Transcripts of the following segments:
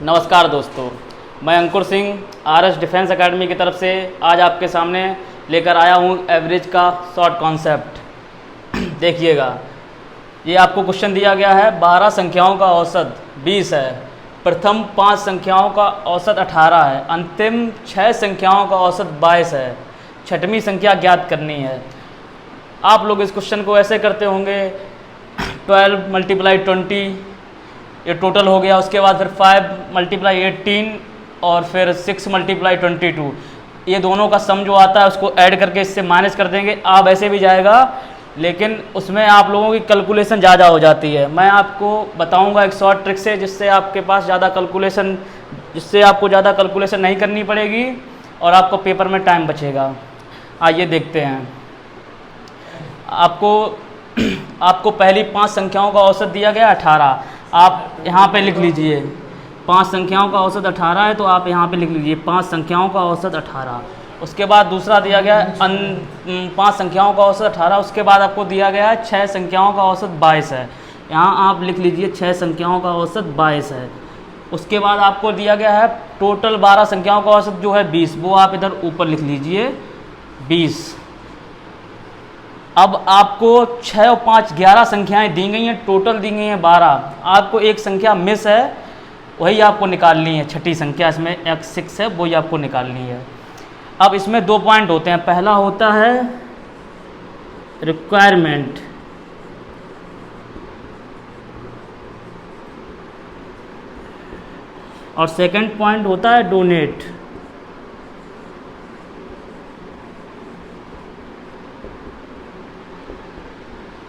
नमस्कार दोस्तों, मैं अंकुर सिंह आरएस डिफेंस एकेडमी की तरफ से आज आपके सामने लेकर आया हूँ एवरेज का शॉर्ट कॉन्सेप्ट। देखिएगा, ये आपको क्वेश्चन दिया गया है 12 संख्याओं का औसत 20 है, प्रथम 5 संख्याओं का औसत 18 है, अंतिम 6 संख्याओं का औसत 22 है, छठवीं संख्या ज्ञात करनी है। आप लोग इस क्वेश्चन को ऐसे करते होंगे 12 × 20 ये टोटल हो गया, उसके बाद फिर 5 × 18 और फिर 6 × 22 ये दोनों का सम जो आता है उसको ऐड करके इससे माइनस कर देंगे। आप ऐसे भी जाएगा, लेकिन उसमें आप लोगों की कैलकुलेशन ज़्यादा हो जाती है। मैं आपको बताऊंगा एक शॉर्ट ट्रिक से जिससे आपके पास जिससे आपको ज़्यादा कैलकुलेशन नहीं करनी पड़ेगी और आपको पेपर में टाइम बचेगा। आइए देखते हैं। आपको पहली 5 संख्याओं का औसत दिया गया 18। आप यहाँ पे लिख लीजिए 5 संख्याओं का औसत 18 है, तो आप यहाँ पे लिख लीजिए 5 संख्याओं का औसत 18। उसके बाद दूसरा दिया गया है 5 संख्याओं का औसत 18। उसके बाद आपको दिया गया है 6 संख्याओं का औसत 22 है। यहाँ आप लिख लीजिए 6 संख्याओं का औसत 22 है। उसके बाद आपको दिया गया है टोटल 12 संख्याओं का औसत जो है 20, वो आप इधर ऊपर लिख लीजिए 20। अब आपको 6 और 5 11 संख्याएं दी गई हैं, टोटल दी गई हैं 12। आपको एक संख्या मिस है, वही आपको निकालनी है। छठी संख्या इसमें x6 है, वही आपको निकालनी है। अब इसमें 2 पॉइंट होते हैं। पहला होता है रिक्वायरमेंट और सेकंड पॉइंट होता है डोनेट।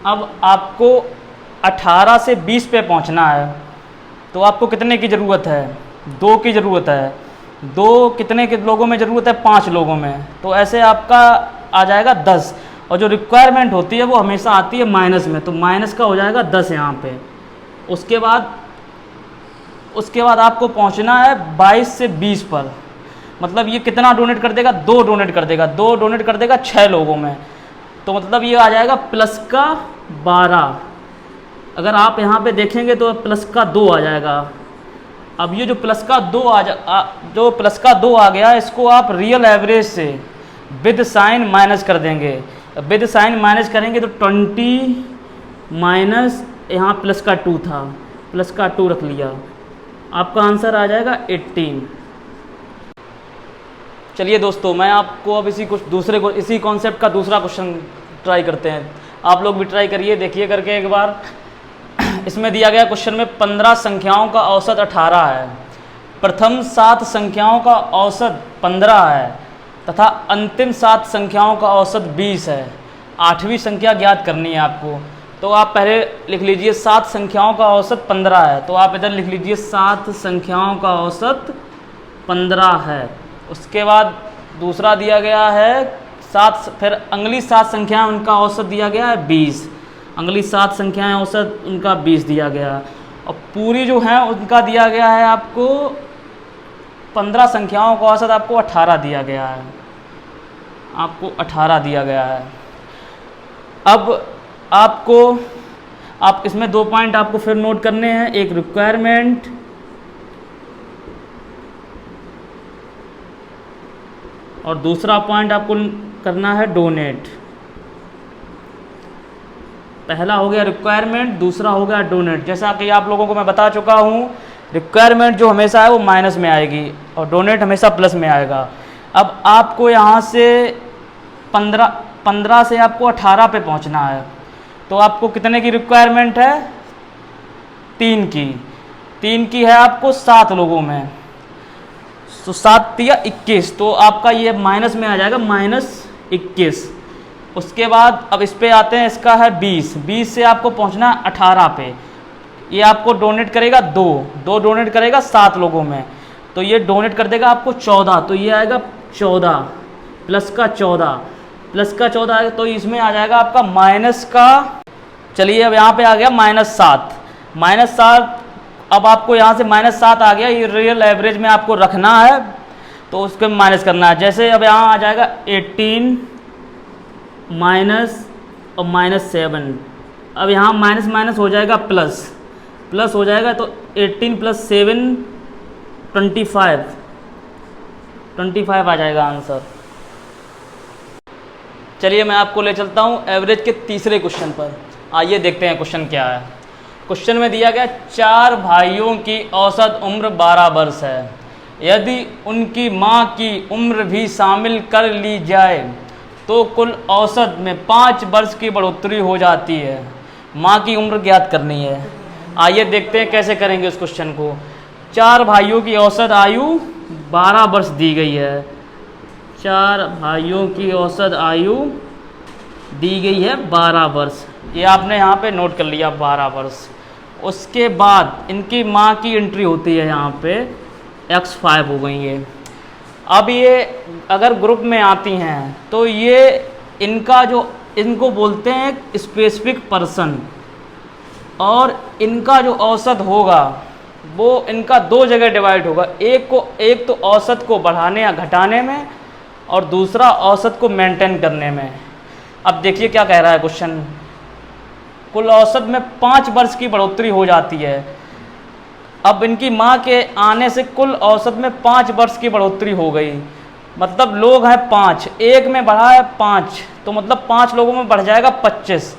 अब आपको 18 से 20 पे पहुंचना है, तो आपको कितने की ज़रूरत है? 2 की ज़रूरत है। 2 कितने के लोगों में ज़रूरत है? 5 लोगों में। तो ऐसे आपका आ जाएगा 10। और जो रिक्वायरमेंट होती है वो हमेशा आती है माइनस में, तो माइनस का हो जाएगा 10 यहाँ पे। उसके बाद आपको पहुँचना है 22 से 20 पर। मतलब ये कितना डोनेट कर देगा? 2 डोनेट कर देगा। 2 डोनेट कर देगा 6 लोगों में, तो मतलब ये आ जाएगा प्लस का 12। अगर आप यहाँ पे देखेंगे तो प्लस का 2 आ जाएगा। अब ये जो प्लस का 2 आ गया, इसको आप रियल एवरेज से विद साइन माइनस कर देंगे। विद साइन माइनस करेंगे तो 20 माइनस यहाँ प्लस का 2 था, प्लस का 2 रख लिया, आपका आंसर आ जाएगा 18। चलिए दोस्तों, मैं आपको अब इसी कॉन्सेप्ट का दूसरा क्वेश्चन ट्राई करते हैं। आप लोग भी ट्राई करिए, देखिए करके एक बार। इसमें दिया गया क्वेश्चन में 15 संख्याओं का औसत 18 है, प्रथम 7 संख्याओं का औसत 15 है तथा अंतिम 7 संख्याओं का औसत 20 है। 8वीं संख्या ज्ञात करनी है आपको। तो आप पहले लिख लीजिए 7 संख्याओं का औसत 15 है, तो आप इधर लिख लीजिए 7 संख्याओं का औसत 15 है। उसके बाद दूसरा दिया गया है 7, फिर अगली 7 संख्याएं उनका औसत दिया गया है 20। अगली 7 संख्याएं औसत उनका 20 दिया गया। और पूरी जो है उनका दिया गया है आपको 15 संख्याओं का औसत आपको 18 दिया गया है। आपको 18 दिया गया है। अब आप इसमें 2 पॉइंट आपको फिर नोट करने हैं, एक रिक्वायरमेंट और दूसरा पॉइंट आपको करना है डोनेट। पहला हो गया रिक्वायरमेंट, दूसरा हो गया डोनेट। जैसा कि आप लोगों को मैं बता चुका हूँ, रिक्वायरमेंट जो हमेशा है वो माइनस में आएगी और डोनेट हमेशा प्लस में आएगा। अब आपको यहाँ से 15 से आपको 18 पे पहुँचना है, तो आपको कितने की रिक्वायरमेंट है? 3 की है आपको 7 लोगों में, तो 7 या 21, तो आपका ये माइनस में आ जाएगा -21। उसके बाद अब इस पे आते हैं, इसका है 20 से आपको पहुंचना है 18 पे। ये आपको डोनेट करेगा 2 डोनेट करेगा 7 लोगों में, तो ये डोनेट कर देगा आपको 14, तो ये आएगा 14 प्लस का 14 आएगा, तो इसमें आ जाएगा आपका माइनस का। चलिए अब यहाँ पे आ गया -7। अब आपको यहाँ से -7 आ गया, ये रियल एवरेज में आपको रखना है, तो उसको माइनस करना है। जैसे अब यहाँ आ जाएगा 18 माइनस और -7। अब यहाँ माइनस हो जाएगा प्लस हो जाएगा, तो 18 + 7 25 आ जाएगा आंसर। चलिए मैं आपको ले चलता हूँ एवरेज के तीसरे क्वेश्चन पर। आइए देखते हैं क्वेश्चन क्या है। क्वेश्चन में दिया गया 4 भाइयों की औसत उम्र 12 वर्ष है। यदि उनकी माँ की उम्र भी शामिल कर ली जाए तो कुल औसत में 5 वर्ष की बढ़ोतरी हो जाती है। माँ की उम्र ज्ञात करनी है। आइए देखते हैं कैसे करेंगे उस क्वेश्चन को। 4 भाइयों की औसत आयु 12 वर्ष दी गई है। 4 भाइयों की औसत आयु दी गई है 12 वर्ष। ये आपने यहाँ पे नोट कर लिया 12 वर्ष। उसके बाद इनकी माँ की एंट्री होती है यहाँ पे X5 हो गई है। अब ये अगर ग्रुप में आती हैं तो ये इनको बोलते हैं स्पेसिफिक पर्सन, और इनका जो औसत होगा वो इनका 2 जगह डिवाइड होगा। एक तो औसत को बढ़ाने या घटाने में, और दूसरा औसत को मेंटेन करने में। अब देखिए क्या कह रहा है क्वेश्चन। कुल औसत में 5 वर्ष की बढ़ोतरी हो जाती है। अब इनकी माँ के आने से कुल औसत में 5 वर्ष की बढ़ोतरी हो गई। मतलब लोग हैं 5, एक में बढ़ा है 5, तो मतलब 5 लोगों में बढ़ जाएगा 25।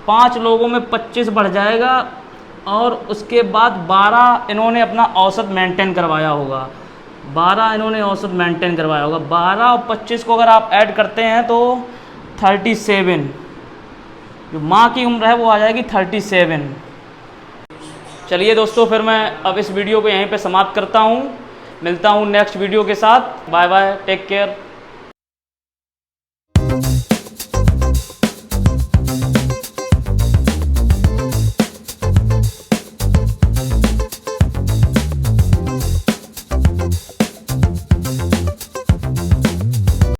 5 लोगों में 25 बढ़ जाएगा, और उसके बाद 12 इन्होंने अपना औसत मेंटेन करवाया होगा। 12 इन्होंने औसत मेंटेन करवाया होगा। 12 और 25 को अगर आप ऐड करते हैं तो 37, जो माँ की उम्र है वो आ जाएगी 37। चलिए दोस्तों, फिर मैं अब इस वीडियो को यहीं पे समाप्त करता हूँ। मिलता हूँ नेक्स्ट वीडियो के साथ। Bye bye, take care.